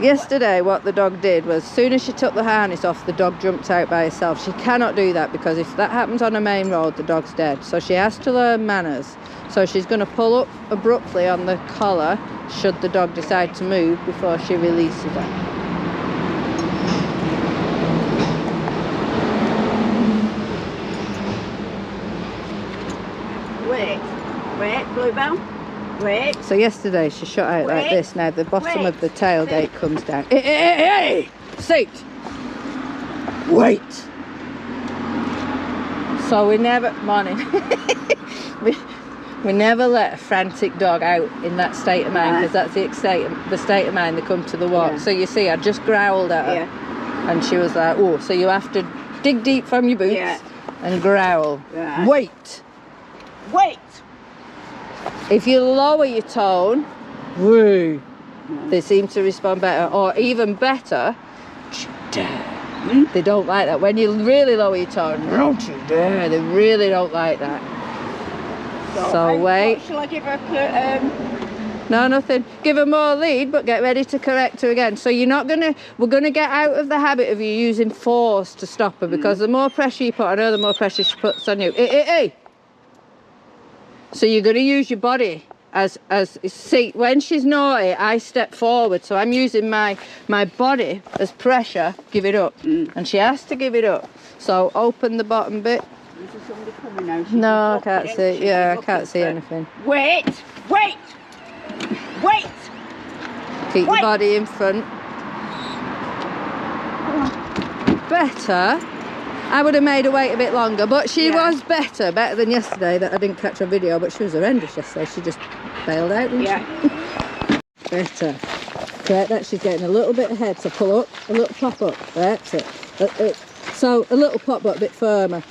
Yesterday what the dog did was, as soon as she took the harness off, the dog jumped out by herself. She cannot do that, because if that happens on a main road, the dog's dead. So she has to learn manners. So she's going to pull up abruptly on the collar should the dog decide to move before she releases it. Wait, Bluebelle. Wait. So yesterday she shot out like this. Now the bottom of the tailgate comes down. Hey! Sit! Wait! So we never... Morning. we never let a frantic dog out in that state of mind, because that's the state of mind they come to the walk. Yeah. So you see, I just growled at her, and she was like, oh, so you have to dig deep from your boots and growl. Yeah. Wait! Wait! If you lower your tone, woo, they seem to respond better. Or even better, don't you dare. They don't like that. When you really lower your tone, don't you dare, they really don't like that. So wait. Shall I give her No, nothing. Give her more lead, but get ready to correct her again. So you're not gonna, we're gonna get out of the habit of you using force to stop her, because the more pressure you put on her, the more pressure she puts on you. Hey. So you're going to use your body as see, when she's naughty, I step forward, so I'm using my body as pressure. Give it up. And she has to give it up. So open the bottom bit. Is there somebody coming now? No, I can't see. Yeah, I can't see anything. Wait! Keep your body in front. Better. I would have made her wait a bit longer, but she was better than yesterday. That I didn't catch on video, but she was horrendous yesterday. She just bailed out, didn't she? Better. Correct that. She's getting a little bit ahead, so pull up, a little pop up. That's it. So a little pop up, a bit firmer.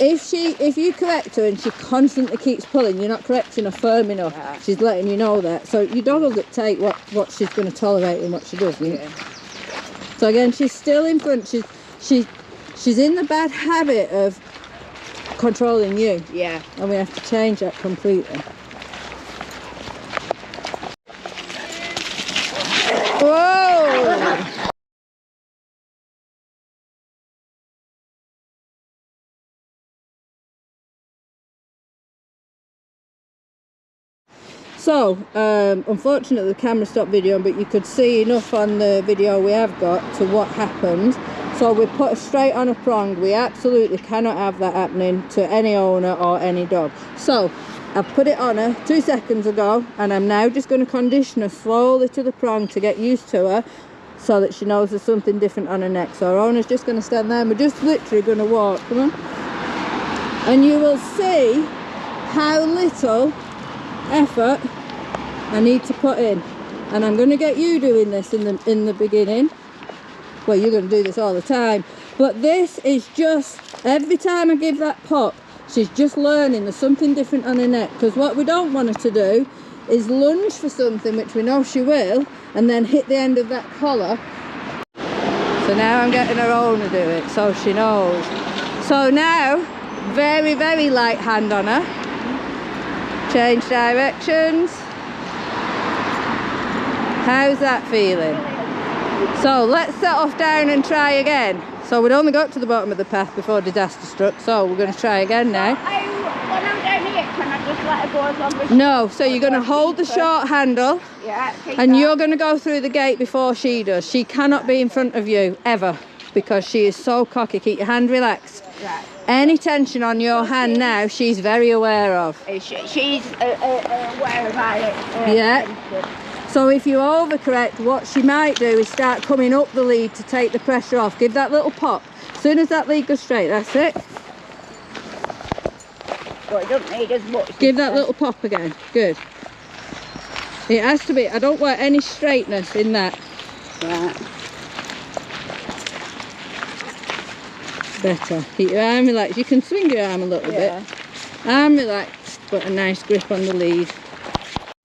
If you correct her and she constantly keeps pulling, you're not correcting her firm enough. She's letting you know that. So your dog will dictate what she's going to tolerate and what she doesn't. So again, she's still in front. She's in the bad habit of controlling you. Yeah. And we have to change that completely. Whoa! So, unfortunately the camera stopped videoing, but you could see enough on the video we have got to what happened. So we put her straight on a prong. We absolutely cannot have that happening to any owner or any dog. So I've put it on her 2 seconds ago, and I'm now just going to condition her slowly to the prong to get used to her, so that she knows there's something different on her neck. So our owner's just going to stand there, and we're just literally going to walk. Come on. And you will see how little effort I need to put in. And I'm going to get you doing this in the beginning. Well, you're going to do this all the time, but this is just, every time I give that pop, she's just learning there's something different on her neck, because what we don't want her to do is lunge for something, which we know she will, and then hit the end of that collar. So now I'm getting her owner do it, so she knows. So now, very, very light hand on her. Change directions. How's that feeling? So let's set off down and try again. So we'd only got to the bottom of the path before disaster struck, so we're going to try again now. When I'm down here, can I just let her go as long as No, so you're going to hold the short handle, and you're going to go through the gate before she does. She cannot be in front of you, ever, because she is so cocky. Keep your hand relaxed. Right. Any tension on your hand now, she's very aware of. She's aware of my So if you overcorrect, what she might do is start coming up the lead to take the pressure off. Give that little pop. As soon as that lead goes straight, that's it. Well, it doesn't need as much. Give that little pop again. Good. It has to be. I don't want any straightness in that. Right. Better. Keep your arm relaxed. You can swing your arm a little bit. Arm relaxed, but a nice grip on the lead.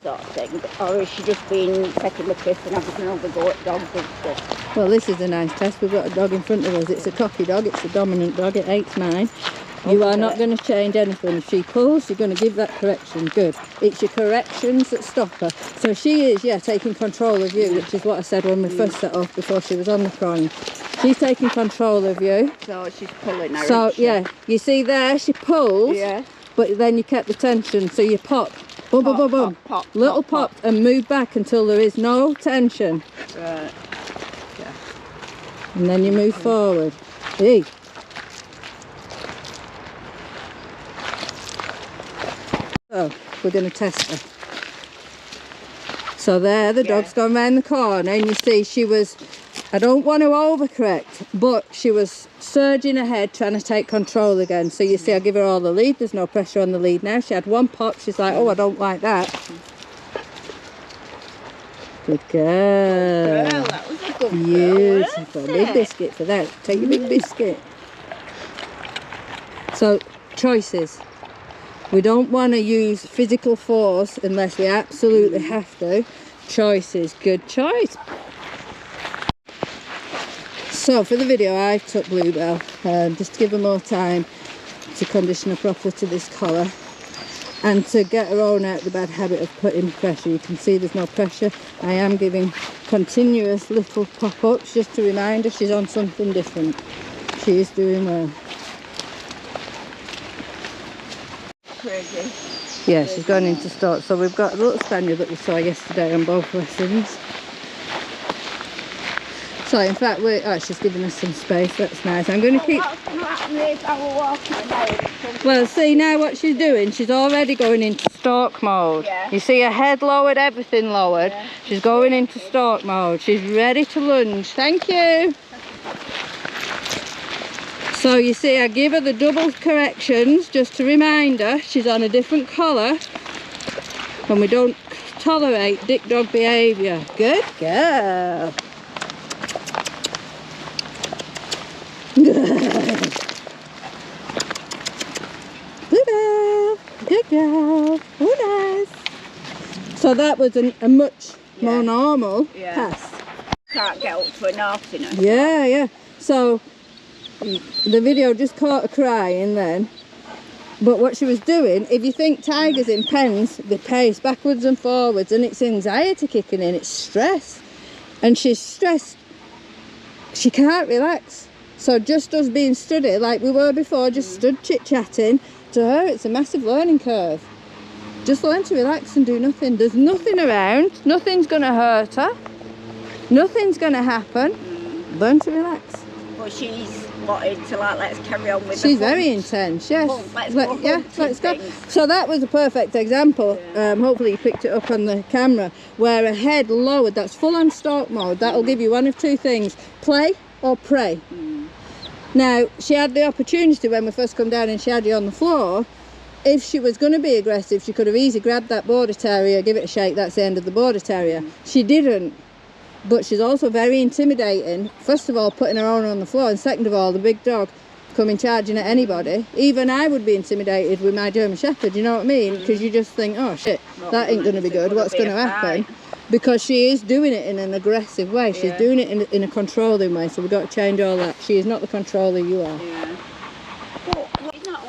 Sort of thing. Or has she just been taking the piss and having another go at dogs and stuff? Well, this is a nice test. We've got a dog in front of us. It's a cocky dog. It's a dominant dog. It hates mine. You are not going to change anything. If she pulls, you're going to give that correction. Good. It's your corrections that stop her. So she is, yeah, taking control of you, which is what I said when we first set off before she was on the prong. She's taking control of you. So she's pulling her. So, yeah, you see there, she pulls, yeah. but then you kept the tension. So you pop, boom, boom, boom, boom. Pop, Little pop, and move back until there is no tension. Right. Yeah. And then you move forward. Hey. So we're going to test her. So there, the dog's gone round the corner, and you see she was, I don't want to overcorrect, but she was surging ahead trying to take control again. So you see I give her all the lead, there's no pressure on the lead now. She had one pop, she's like, oh, I don't like that. Good girl. Girl, that was a good Beautiful. Girl, Big biscuit for that. Take your big biscuit. So, choices. We don't want to use physical force unless we absolutely have to. Choices. Good choice. So, for the video, I took Bluebelle just to give her more time to condition her properly to this collar and to get her own out of the bad habit of putting pressure. You can see there's no pressure. I am giving continuous little pop-ups just to remind her she's on something different. She is doing well. Crazy. Yeah, she's gone into stalk. So we've got a little spaniel that we saw yesterday on both lessons. So in fact, she's giving us some space. That's nice. I'm going to keep... What's going to happen if I will walk now? Well, see now what she's doing. She's already going into stalk mode. Yeah. You see her head lowered, everything lowered. Yeah. She's going into stalk mode. She's ready to lunge. Thank you. So you see I give her the double corrections just to remind her she's on a different collar and we don't tolerate dick dog behaviour. Good girl. Good. Good girl. Good girl. Oh, nice. So that was a much more normal pass. Can't get up to a naughtiness. Yeah, yeah. So the video just caught her crying then, but what she was doing, if you think tigers in pens, they pace backwards and forwards, and it's anxiety kicking in, it's stress, and she's stressed, she can't relax. So just us being study like we were before, just stood chit-chatting, to her it's a massive learning curve. Just learn to relax and do nothing. There's nothing around, nothing's gonna hurt her, nothing's gonna happen. Learn to relax. But she's wanted to like, let's carry on with She's very intense, yes. Let's go. So that was a perfect example. Hopefully you picked it up on the camera, where her head lowered. That's full on stalk mode. That'll give you one of two things: play or pray. Now she had the opportunity when we first come down and she had you on the floor. If she was going to be aggressive, she could have easily grabbed that border terrier, give it a shake. That's the end of the border terrier. She didn't. But she's also very intimidating. First of all, putting her owner on the floor, and second of all, the big dog coming charging at anybody. Even I would be intimidated with my German Shepherd, you know what I mean? Because you just think, oh shit, that ain't going to be good. What's going to happen? Because she is doing it in an aggressive way. She's doing it in a controlling way. So we've got to change all that. She is not the controller you are.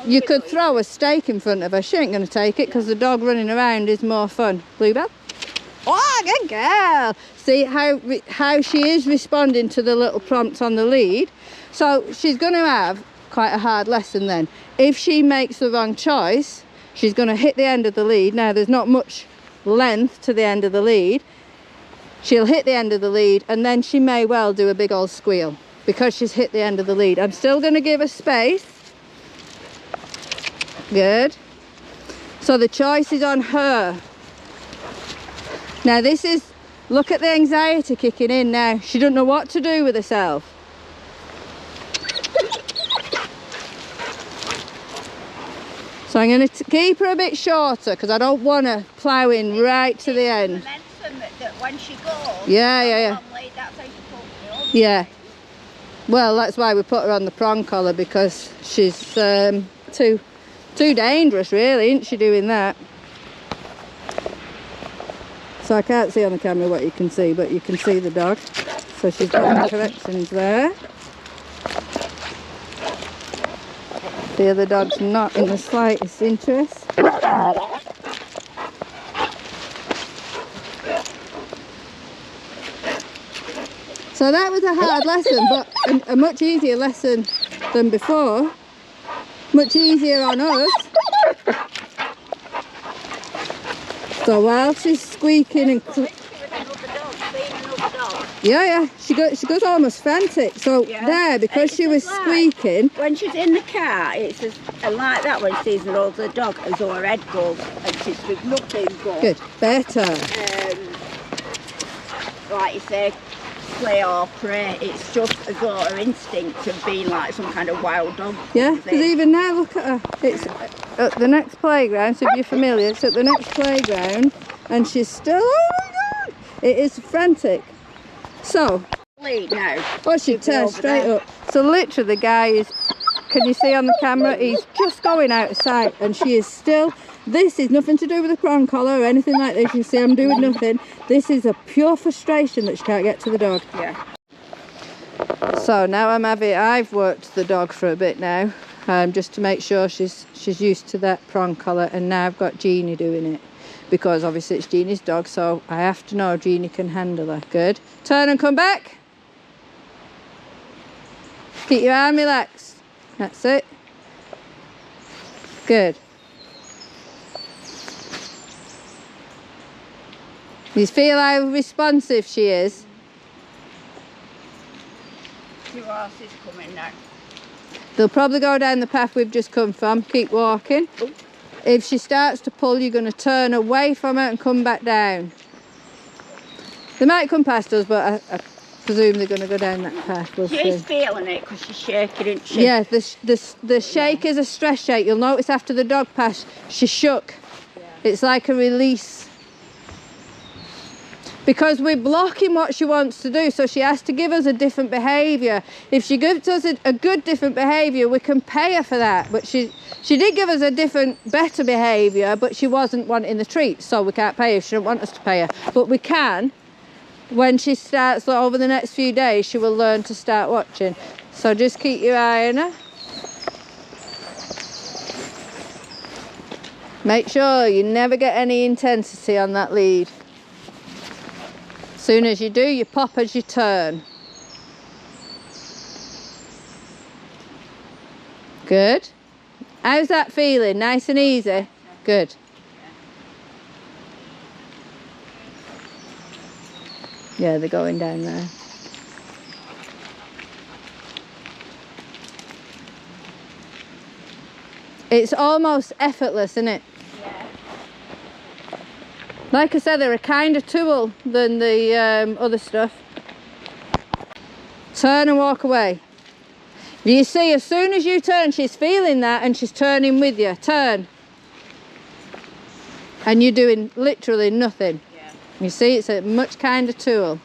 You could throw a steak in front of her. She ain't going to take it because the dog running around is more fun. Bluebelle? Oh, good girl. See how she is responding to the little prompts on the lead. So she's going to have quite a hard lesson then. If she makes the wrong choice, she's going to hit the end of the lead. Now there's not much length to the end of the lead. She'll hit the end of the lead and then she may well do a big old squeal because she's hit the end of the lead. I'm still going to give her space. Good. So the choice is on her. Now this is, look at the anxiety kicking in now. She doesn't know what to do with herself. So I'm going to keep her a bit shorter because I don't want her ploughing right to the end. That when she goes, yeah. Yeah. Well, that's why we put her on the prong collar, because she's too dangerous really, isn't she, doing that? So I can't see on the camera what you can see, but you can see the dog. So she's got the corrections there. The other dog's not in the slightest interest. So that was a hard lesson, but a much easier lesson than before. Much easier on us. So while she's squeaking and yeah, she goes almost frantic. So there, because she was squeaking. When she's in the car, it's like that when she sees an older dog, as though her head goes, and she's with nothing but. Good, better. Like you say, play or prey. It's just as though her instinct of being like some kind of wild dog. Yeah, because even now, look at her. It's at the next playground, so if you're familiar, it's at the next playground, and she's still, oh my God! It is frantic. So, now. Oh, she turns straight up. So literally the guy is, can you see on the camera, he's just going out of sight, and she is still, this is nothing to do with the prong collar or anything like this. You see I'm doing nothing. This is a pure frustration that she can't get to the dog. Yeah. So now I've worked the dog for a bit now, just to make sure she's used to that prong collar, and now I've got Jeannie doing it. Because obviously it's Jeannie's dog, so I have to know Jeannie can handle her. Good. Turn and come back. Keep your arm relaxed. That's it. Good. You feel how responsive she is? 2 horses coming now. They'll probably go down the path we've just come from. Keep walking. Oh. If she starts to pull, you're going to turn away from her and come back down. They might come past us, but I presume they're going to go down that path. We'll see. She's feeling it because she's shaking, isn't she? Yeah, the shake is a stress shake. You'll notice after the dog passed, she shook. Yeah. It's like a release. Because we're blocking what she wants to do, so she has to give us a different behaviour. If she gives us a good different behaviour, we can pay her for that. But she did give us a different, better behaviour, but she wasn't wanting the treats, so we can't pay her. She didn't want us to pay her. But we can, when she starts, over the next few days, she will learn to start watching. So just keep your eye on her. Make sure you never get any intensity on that lead. As soon as you do, you pop as you turn. Good. How's that feeling? Nice and easy? Good. Yeah, they're going down there. It's almost effortless, isn't it? Like I said, they're a kinder tool than the other stuff. Turn and walk away. You see, as soon as you turn, she's feeling that and she's turning with you. Turn. And you're doing literally nothing. Yeah. You see, it's a much kinder tool.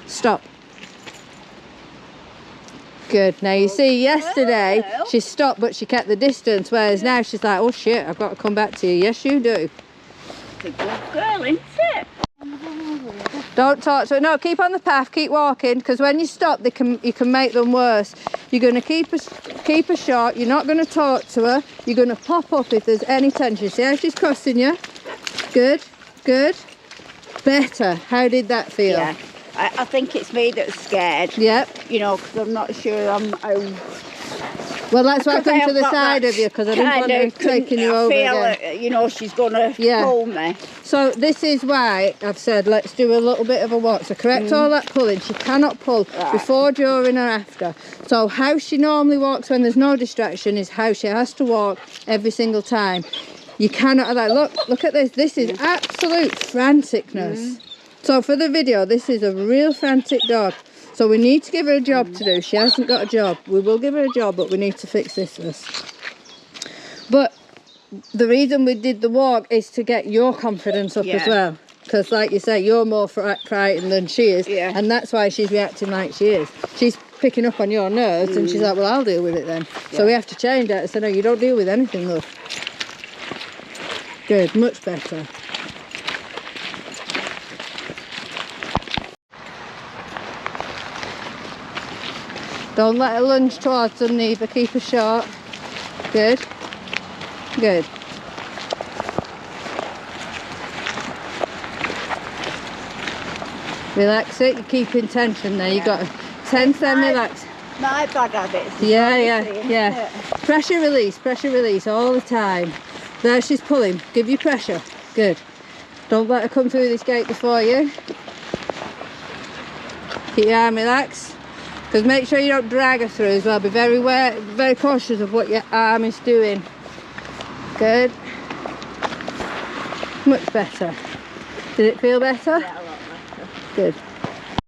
Stop. Good. Now you see, yesterday she stopped but she kept the distance, whereas now she's like, oh shit, I've got to come back to you. Yes, you do. A good girl, isn't it? Don't talk to her. No, keep on the path, keep walking, because when you stop, you can make them worse. You're going to keep her short. You're not going to talk to her. You're going to pop up if there's any tension. See how she's crossing you? Good, good. Better. How did that feel? Yeah, I think it's me that's scared. Yep. You know, because I'm not sure I'm well, that's why I come to the side of you, because I didn't want her taking you over again. You know, she's going to pull me. So this is why I've said let's do a little bit of a walk. So correct all that pulling. She cannot pull before, during or after. So how she normally walks when there's no distraction is how she has to walk every single time. You cannot have that. Look at this. This is absolute franticness. So for the video, this is a real frantic dog. So we need to give her a job to do. She hasn't got a job. We will give her a job, but we need to fix this first. But the reason we did the walk is to get your confidence up as well. Because like you say, you're more frightened than she is. Yeah. And that's why she's reacting like she is. She's picking up on your nerves and she's like, well, I'll deal with it then. Yeah. So we have to change that and say, no, you don't deal with anything, love. Good, much better. Don't let her lunge towards them neither, keep her short. Good. Good. Relax it, you're keeping tension there. You've got to tense and relax. My bad habits. Yeah. Pressure release all the time. There, she's pulling. Give you pressure. Good. Don't let her come through this gate before you. Keep your arm relaxed. Because make sure you don't drag her through as well. Be very cautious of what your arm is doing. Good. Much better. Did it feel better? Yeah, a lot better. Good.